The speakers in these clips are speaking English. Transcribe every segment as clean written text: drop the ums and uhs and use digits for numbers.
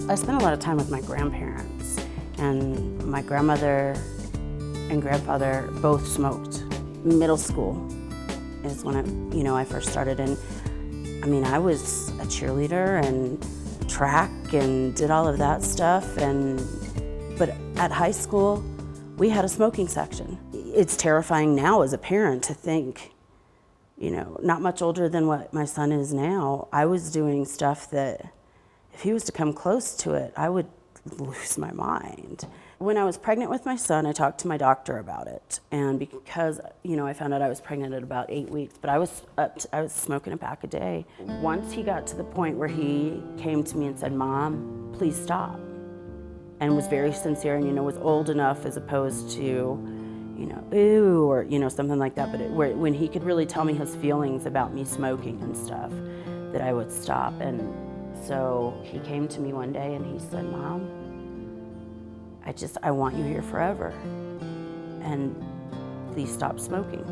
I spent a lot of time with my grandparents, and my grandmother and grandfather both smoked. Middle school is when I first started, and I was a cheerleader and track and did all of that stuff, but at high school we had a smoking section. It's terrifying now as a parent to think, not much older than what my son is now, I was doing stuff that if he was to come close to it, I would lose my mind. When I was pregnant with my son, I talked to my doctor about it. And because, I found out I was pregnant at about 8 weeks, but I was smoking a pack a day. Once he got to the point where he came to me and said, "Mom, please stop," and was very sincere and, was old enough as opposed to, ooh, or, something like that, but when he could really tell me his feelings about me smoking and stuff, that I would stop. And so he came to me one day and he said, "Mom, I want you here forever, and please stop smoking."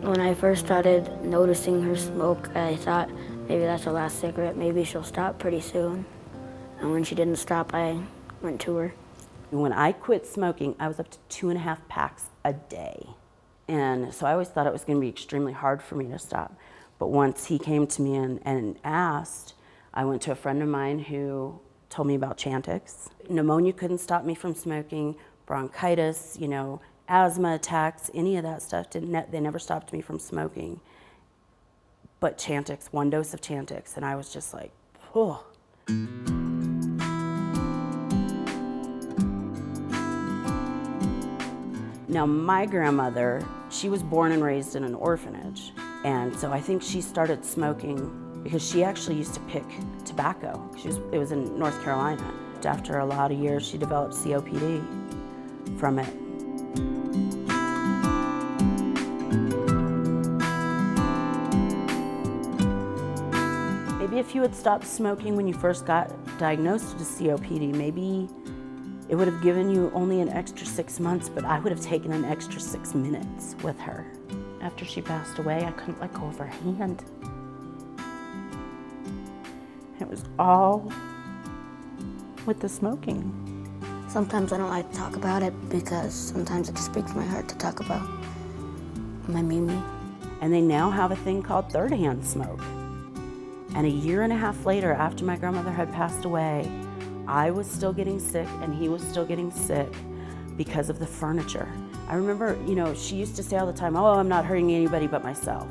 When I first started noticing her smoke, I thought maybe that's her last cigarette, maybe she'll stop pretty soon. And when she didn't stop, I went to her. When I quit smoking, I was up to 2.5 packs a day. And so I always thought it was going to be extremely hard for me to stop. But once he came to me and asked, I went to a friend of mine who told me about Chantix. Pneumonia couldn't stop me from smoking, bronchitis, asthma attacks, any of that stuff, they never stopped me from smoking. But Chantix, one dose of Chantix, and I was just like, oh. Now, my grandmother, she was born and raised in an orphanage. And so I think she started smoking because she actually used to pick tobacco. It was in North Carolina. After a lot of years, she developed COPD from it. Maybe if you had stopped smoking when you first got diagnosed with COPD, maybe it would have given you only an extra 6 months, but I would have taken an extra 6 minutes with her. After she passed away, I couldn't let go of her hand. It was all with the smoking. Sometimes I don't like to talk about it because sometimes it just breaks my heart to talk about my Mimi. And they now have a thing called third-hand smoke. And a year and a half later, after my grandmother had passed away, I was still getting sick and he was still getting sick because of the furniture. I remember, she used to say all the time, "Oh, I'm not hurting anybody but myself."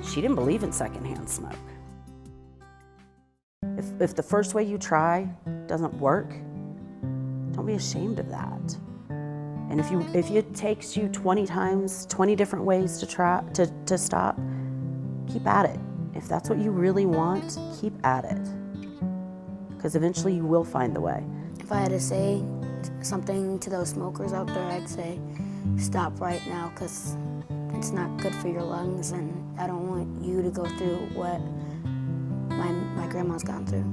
She didn't believe in secondhand smoke. If the first way you try doesn't work, don't be ashamed of that. And if it takes you 20 times, 20 different ways to try to stop, keep at it. If that's what you really want, keep at it. Because eventually you will find the way. If I had to say something to those smokers out there, I'd say stop right now, because it's not good for your lungs, and I don't want you to go through what my grandma's gone through.